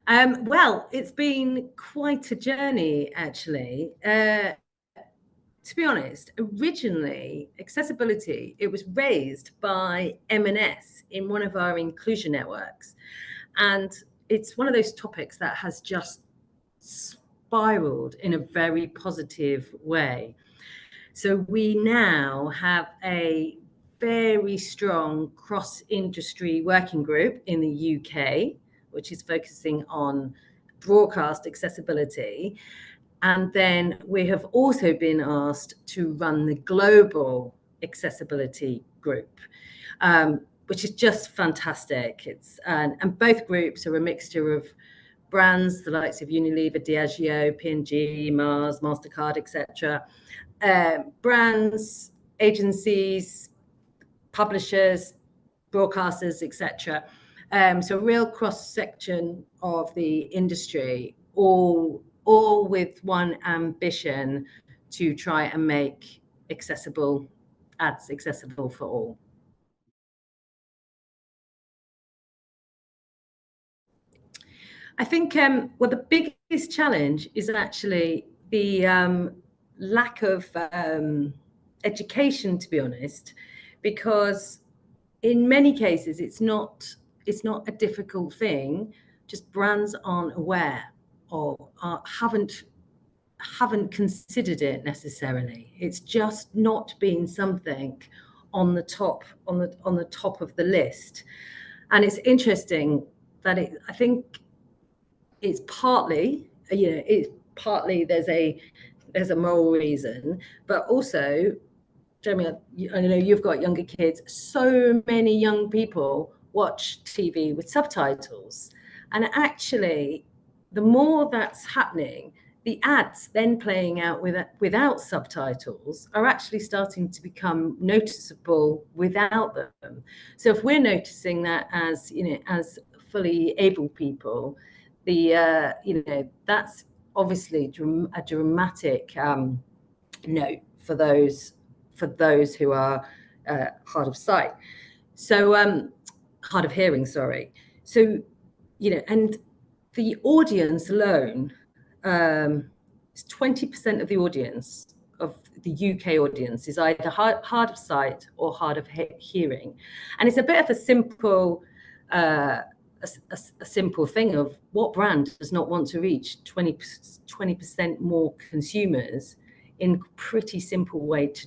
Well, it's been quite a journey, actually. To be honest, originally, accessibility, it was raised by M&S in one of our inclusion networks. And it's one of those topics that has just spiraled in a very positive way. So we now have a very strong cross-industry working group in the UK, which is focusing on broadcast accessibility. And then we have also been asked to run the global accessibility group, which is just fantastic. And both groups are a mixture of brands, the likes of Unilever, Diageo, P&G, Mars, MasterCard, etc. Brands, agencies, publishers, broadcasters, etc. So a real cross-section of the industry, all with one ambition to try and make accessible ads accessible for all. I think, well, the biggest challenge is actually the lack of education, to be honest, because in many cases it's not a difficult thing, just brands aren't aware or haven't considered it necessarily. It's just not been something on the top of the list. And it's interesting that I think it's partly, there's a moral reason, but also, Jeremy, I know you've got younger kids. So many young people watch TV with subtitles, and actually, the more that's happening, the ads then playing out without subtitles are actually starting to become noticeable without them. So if we're noticing that as fully able people, that's obviously a dramatic note for those who are hard of sight, so hard of hearing, sorry. So and the audience alone is 20% of the audience of the UK audience is either hard of sight or hard of hearing, and it's a bit of a simple a simple thing of what brand does not want to reach 20% more consumers in a pretty simple way.